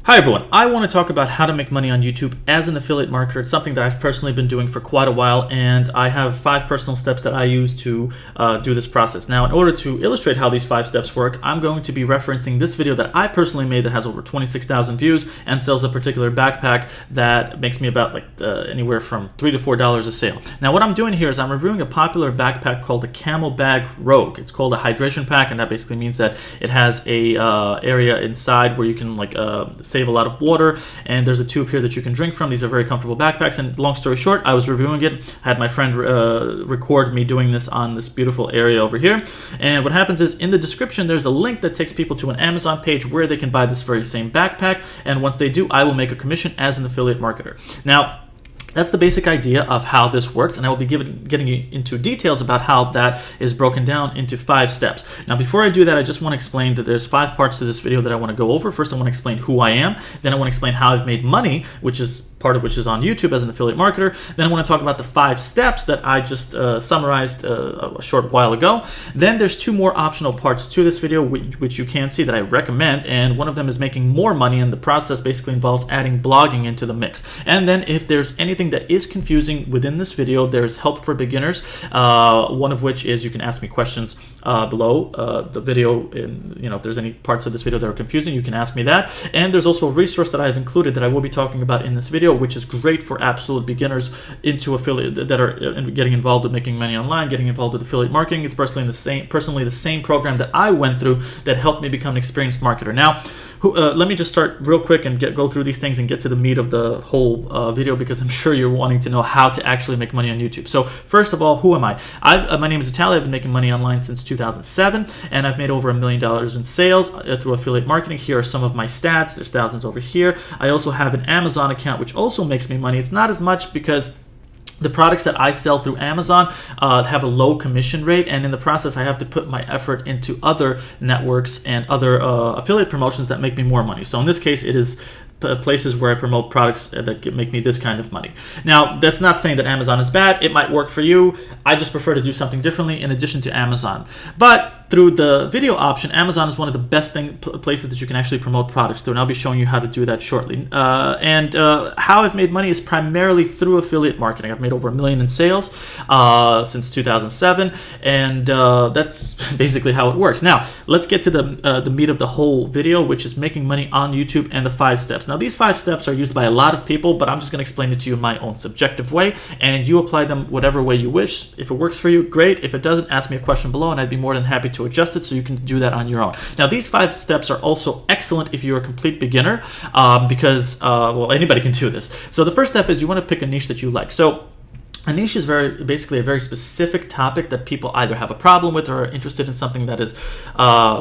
Hi everyone, I want to talk about how to make money on YouTube as an affiliate marketer. It's something that I've personally been doing for quite a while, and I have 5 personal steps that I use to do this process. Now, in order to illustrate how these 5 steps work, I'm going to be referencing this video that I personally made that has over 26,000 views and sells a particular backpack that makes me about anywhere from $3 to $4 a sale. Now, what I'm doing here is I'm reviewing a popular backpack called the Camelbag Rogue. It's called a hydration pack, and that basically means that it has a area inside where you can save a lot of water, and there's a tube here that you can drink from. These are very comfortable backpacks, and long story short, I was reviewing it. I had my friend record me doing this on this beautiful area over here, and what happens is in the description there's a link that takes people to an Amazon page where they can buy this very same backpack, and once they do, I will make a commission as an affiliate marketer. Now, that's the basic idea of how this works, and I will be getting you into details about how that is broken down into 5 steps. Now, before I do that, I just want to explain that there's 5 parts to this video that I want to go over. First, I want to explain who I am. Then I want to explain how I've made money, which is part of which is on YouTube as an affiliate marketer. Then I want to talk about the 5 steps that I just summarized a short while ago. Then there's 2 more optional parts to this video, which you can see that I recommend, and one of them is making more money, and the process basically involves adding blogging into the mix. And then if there's anything that is confusing within this video, there's help for beginners, one of which is you can ask me questions below the video. If there's any parts of this video that are confusing, you can ask me that. And there's also a resource that I've included that I will be talking about in this video, which is great for absolute beginners into affiliate that are getting involved with making money online, getting involved with affiliate marketing. It's personally the same program that I went through that helped me become an experienced marketer. Now, let me just start real quick and go through these things and get to the meat of the whole video, because I'm sure you're wanting to know how to actually make money on YouTube. So first of all, who am I? My name is Vitaly. I've been making money online since 2007, and I've made over $1 million in sales through affiliate marketing. Here are some of my stats. There's thousands over here. I also have an Amazon account, which also makes me money. It's not as much because the products that I sell through Amazon have a low commission rate, and in the process I have to put my effort into other networks and other affiliate promotions that make me more money. So in this case, it is places where I promote products that make me this kind of money. Now, that's not saying that Amazon is bad. It might work for you. I just prefer to do something differently in addition to Amazon. But through the video option, Amazon is one of the best places that you can actually promote products through, and I'll be showing you how to do that shortly. How I've made money is primarily through affiliate marketing. I've made over $1 million in sales since 2007, and that's basically how it works. Now, let's get to the meat of the whole video, which is making money on YouTube and the 5 steps. Now, these 5 steps are used by a lot of people, but I'm just going to explain it to you in my own subjective way, and you apply them whatever way you wish. If it works for you, great. If it doesn't, ask me a question below, and I'd be more than happy to adjust it so you can do that on your own. Now, these 5 steps are also excellent if you're a complete beginner, because anybody can do this. So the first step is you want to pick a niche that you like. So a niche is basically a very specific topic that people either have a problem with or are interested in something that is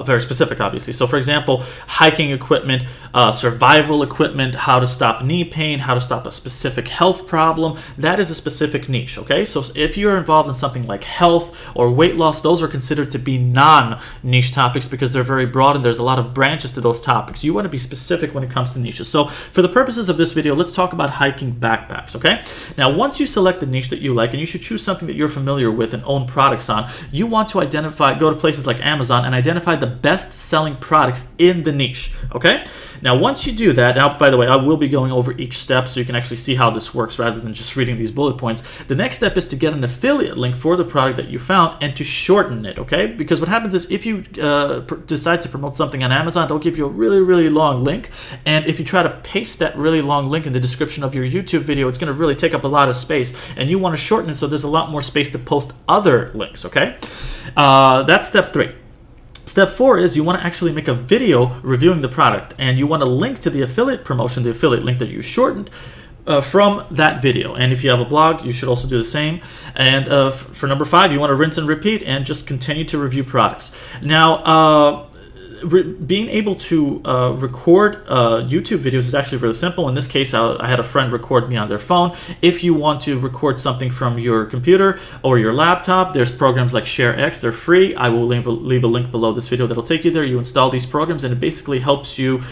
very specific, obviously. So, for example, hiking equipment, survival equipment, how to stop knee pain, how to stop a specific health problem. That is a specific niche, okay? So if you're involved in something like health or weight loss, those are considered to be non-niche topics because they're very broad and there's a lot of branches to those topics. You want to be specific when it comes to niches. So for the purposes of this video, let's talk about hiking backpacks, okay? Now, once you select the niche that you like, and you should choose something that you're familiar with and own products on, you want to go to places like Amazon and identify the best selling products in the niche, okay? Now, once you do that, now, by the way, I will be going over each step so you can actually see how this works rather than just reading these bullet points. The next step is to get an affiliate link for the product that you found and to shorten it, okay? Because what happens is if you decide to promote something on Amazon, they'll give you a really, really long link, and if you try to paste that really long link in the description of your YouTube video, it's going to really take up a lot of space, and you want to shorten it so there's a lot more space to post other links, okay? That's step 3. Step 4 is you want to actually make a video reviewing the product, and you want to link to the affiliate promotion, the affiliate link that you shortened, from that video. And if you have a blog, you should also do the same. And for number 5, you want to rinse and repeat and just continue to review products. Now, being able to record YouTube videos is actually really simple. In this case, I had a friend record me on their phone. If you want to record something from your computer or your laptop, there's programs like ShareX. They're free. I will leave a link below this video that'll take you there. You install these programs, and it basically helps you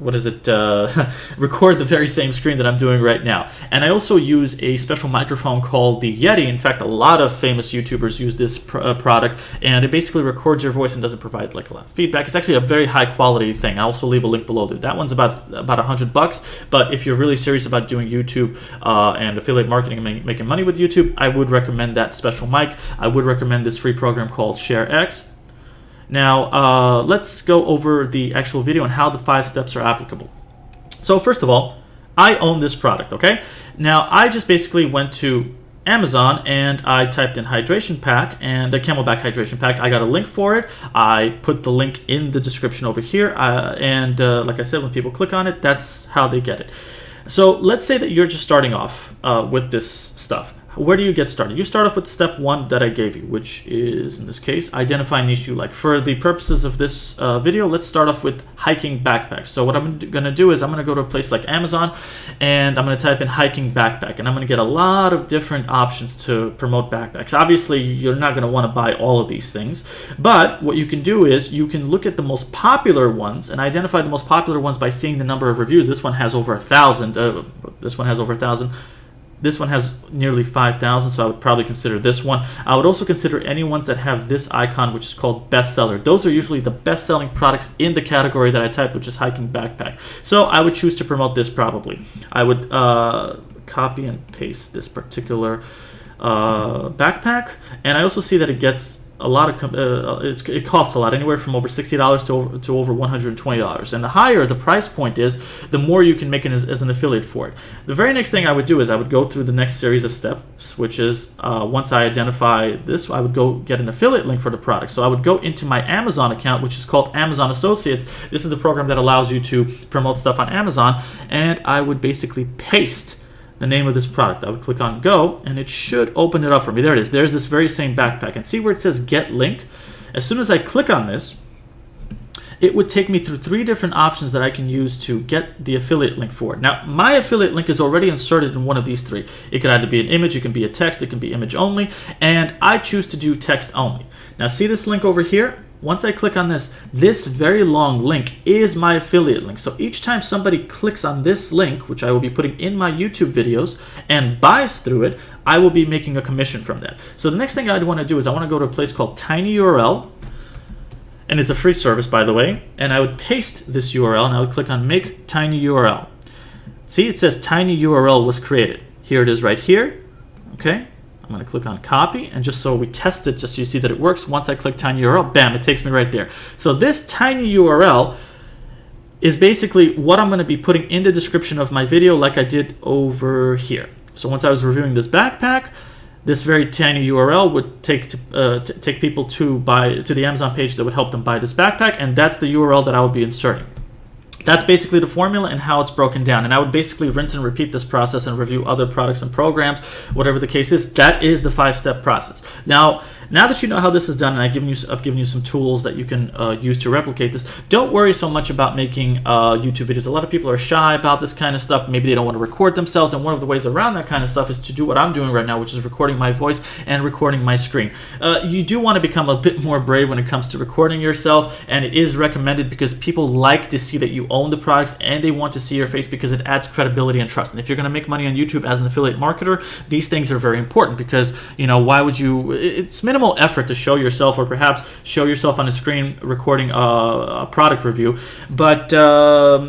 record the very same screen that I'm doing right now. And I also use a special microphone called the Yeti. In fact, a lot of famous YouTubers use this product, and it basically records your voice and doesn't provide like a lot of feedback. It's actually a very high quality thing. I'll also leave a link below there. That one's about $100, but if you're really serious about doing YouTube and affiliate marketing and making money with YouTube, I would recommend that special mic. I would recommend this free program called ShareX. Now, let's go over the actual video and how the 5 steps are applicable. So first of all, I own this product, okay? Now, I just basically went to Amazon and I typed in hydration pack and the Camelback hydration pack. I got a link for it. I put the link in the description over here. Like I said, when people click on it, that's how they get it. So let's say that you're just starting off with this stuff. Where do you get started? You start off with step 1 that I gave you, which is, in this case, identify a niche you like. For the purposes of this video, let's start off with hiking backpacks. So what I'm going to do is I'm going to go to a place like Amazon, and I'm going to type in hiking backpack, and I'm going to get a lot of different options to promote backpacks. Obviously, you're not going to want to buy all of these things, but what you can do is you can look at the most popular ones and identify the most popular ones by seeing the number of reviews. This one has over 1,000. This one has over 1,000. This one has nearly 5,000, so I would probably consider this one. I would also consider any ones that have this icon, which is called bestseller. Those are usually the best-selling products in the category that I typed, which is hiking backpack. So I would choose to promote this probably. I would copy and paste this particular backpack, and I also see that it gets a lot of it costs a lot, anywhere from over $60 to over $120. And the higher the price point is, the more you can make it as an affiliate for it. The very next thing I would do is I would go through the next series of steps, which is once I identify this, I would go get an affiliate link for the product. So I would go into my Amazon account, which is called Amazon Associates. This is the program that allows you to promote stuff on Amazon, and I would basically paste the name of this product. I would click on go, and it should open it up for me. There it is. There's this very same backpack. And see where it says get link? As soon as I click on this, it would take me through 3 different options that I can use to get the affiliate link for it. Now, my affiliate link is already inserted in one of these 3. It could either be an image, it can be a text, it can be image only, and I choose to do text only. Now, see this link over here? Once I click on this, this very long link is my affiliate link. So each time somebody clicks on this link, which I will be putting in my YouTube videos, and buys through it, I will be making a commission from that. So the next thing I'd want to do is I want to go to a place called TinyURL, and it's a free service, by the way, and I would paste this URL, and I would click on Make TinyURL. See, it says TinyURL was created. Here it is right here, okay? I'm going to click on copy, and just so we test it, just so you see that it works, once I click TinyURL, bam, it takes me right there. So this TinyURL is basically what I'm going to be putting in the description of my video, like I did over here. So once I was reviewing this backpack, this very tiny URL would take people to the Amazon page that would help them buy this backpack, and that's the URL that I would be inserting. That's basically the formula and how it's broken down. And I would basically rinse and repeat this process and review other products and programs, whatever the case is. That is the 5-step process. Now that you know how this is done, and I've given you some tools that you can use to replicate this, don't worry so much about making YouTube videos. A lot of people are shy about this kind of stuff. Maybe they don't want to record themselves, and one of the ways around that kind of stuff is to do what I'm doing right now, which is recording my voice and recording my screen. You do want to become a bit more brave when it comes to recording yourself, and it is recommended because people like to see that you own the products, and they want to see your face because it adds credibility and trust. And if you're going to make money on YouTube as an affiliate marketer, these things are very important because, why would you, it's minimal effort to show yourself, or perhaps show yourself on a screen recording a product review. But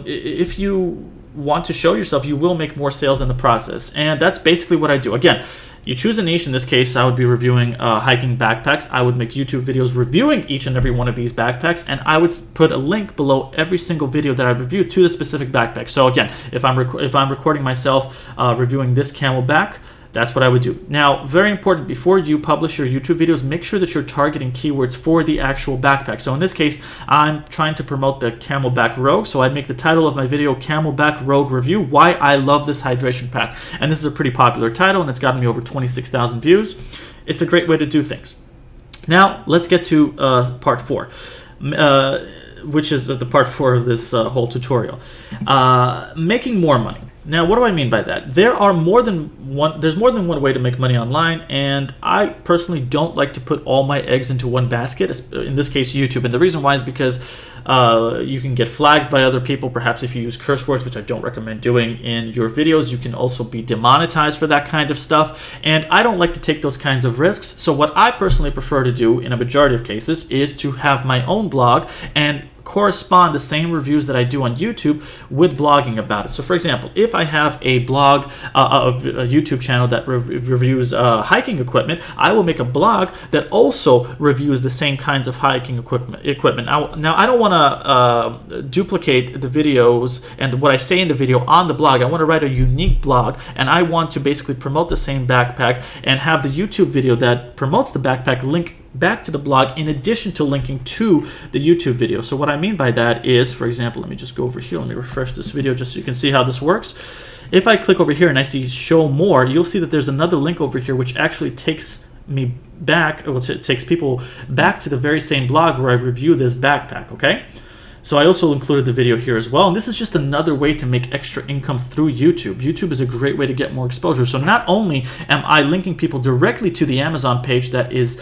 if you want to show yourself, you will make more sales in the process. And that's basically what I do. Again, you choose a niche. In this case, I would be reviewing hiking backpacks. I would make YouTube videos reviewing each and every one of these backpacks, and I would put a link below every single video that I review to the specific backpack. So again, if I'm recording myself reviewing this Camelback, that's what I would do. Now, very important, before you publish your YouTube videos, make sure that you're targeting keywords for the actual backpack. So in this case, I'm trying to promote the Camelback Rogue, so I'd make the title of my video Camelback Rogue Review, Why I Love This Hydration Pack. And this is a pretty popular title, and it's gotten me over 26,000 views. It's a great way to do things. Now, let's get to part 4. Which is the part 4 of this whole tutorial. Making more money. Now, what do I mean by that? There's more than one way to make money online, and I personally don't like to put all my eggs into one basket, in this case YouTube. And the reason why is because you can get flagged by other people, perhaps if you use curse words, which I don't recommend doing in your videos. You can also be demonetized for that kind of stuff, and I don't like to take those kinds of risks. So what I personally prefer to do in a majority of cases is to have my own blog and correspond the same reviews that I do on YouTube with blogging about it. So for example, if I have a blog, a YouTube channel that reviews hiking equipment, I will make a blog that also reviews the same kinds of hiking equipment. Now I don't want to duplicate the videos and what I say in the video on the blog. I want to write a unique blog, and I want to basically promote the same backpack and have the YouTube video that promotes the backpack link back to the blog in addition to linking to the YouTube video. So what I mean by that is, for example, let me just go over here. Let me refresh this video just so you can see how this works. If I click over here and I see show more, you'll see that there's another link over here which actually takes me back, it takes people back to the very same blog where I review this backpack, okay? So I also included the video here as well. And this is just another way to make extra income through YouTube. YouTube is a great way to get more exposure. So not only am I linking people directly to the Amazon page that is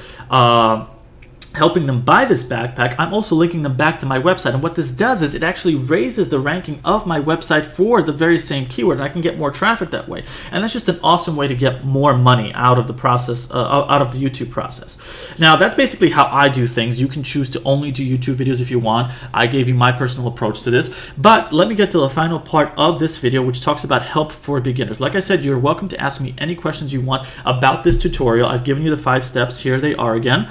helping them buy this backpack, I'm also linking them back to my website. And what this does is it actually raises the ranking of my website for the very same keyword, and I can get more traffic that way. And that's just an awesome way to get more money out of the process, out of the YouTube process. Now, that's basically how I do things. You can choose to only do YouTube videos if you want. I gave you my personal approach to this. But let me get to the final part of this video, which talks about help for beginners. Like I said, you're welcome to ask me any questions you want about this tutorial. I've given you the 5 steps. Here they are again.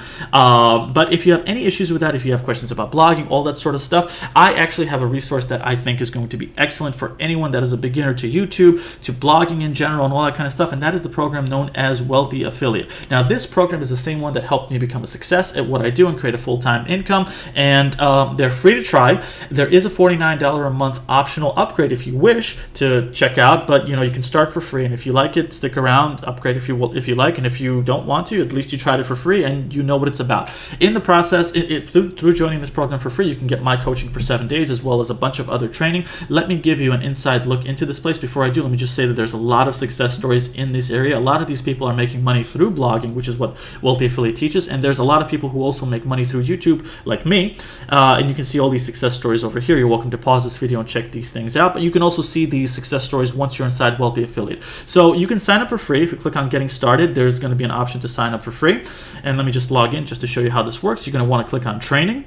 But if you have any issues with that, if you have questions about blogging, all that sort of stuff, I actually have a resource that I think is going to be excellent for anyone that is a beginner to YouTube, to blogging in general, and all that kind of stuff, and that is the program known as Wealthy Affiliate. Now, this program is the same one that helped me become a success at what I do and create a full-time income, and they're free to try. There is a $49 a month optional upgrade if you wish to check out, but you can start for free, and if you like it, stick around, upgrade if you like, and if you don't want to, at least you tried it for free and you know what it's about. In the process, through joining this program for free, you can get my coaching for 7 days as well as a bunch of other training. Let me give you an inside look into this place. Before I do, let me just say that there's a lot of success stories in this area. A lot of these people are making money through blogging, which is what Wealthy Affiliate teaches, and there's a lot of people who also make money through YouTube, like me, and you can see all these success stories over here. You're welcome to pause this video and check these things out, but you can also see these success stories once you're inside Wealthy Affiliate. So you can sign up for free. If you click on Getting Started, there's going to be an option to sign up for free, and let me just log in just to show you how this works. You're going to want to click on Training,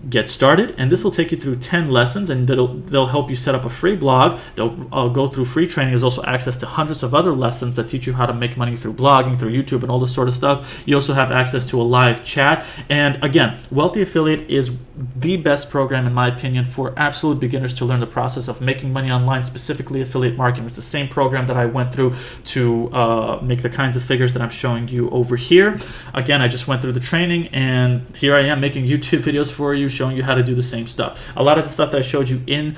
Get Started, and this will take you through 10 lessons, and they'll help you set up a free blog. They'll go through free training. There's also access to hundreds of other lessons that teach you how to make money through blogging, through YouTube, and all this sort of stuff. You also have access to a live chat. And again, Wealthy Affiliate is the best program, in my opinion, for absolute beginners to learn the process of making money online, specifically affiliate marketing. It's the same program that I went through to make the kinds of figures that I'm showing you over here. Again, I just went through the training, and here I am making YouTube videos for you, showing you how to do the same stuff. A lot of the stuff that I showed you in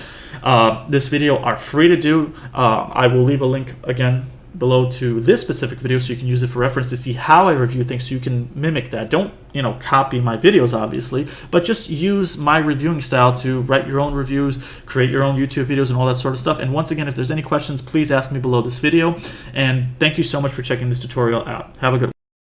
this video are free to do. I will leave a link again below to this specific video so you can use it for reference to see how I review things, so you can mimic that. Don't copy my videos, obviously, but just use my reviewing style to write your own reviews, create your own YouTube videos, and all that sort of stuff. And once again, if there's any questions, please ask me below this video, and thank you so much for checking this tutorial out. Have a good one.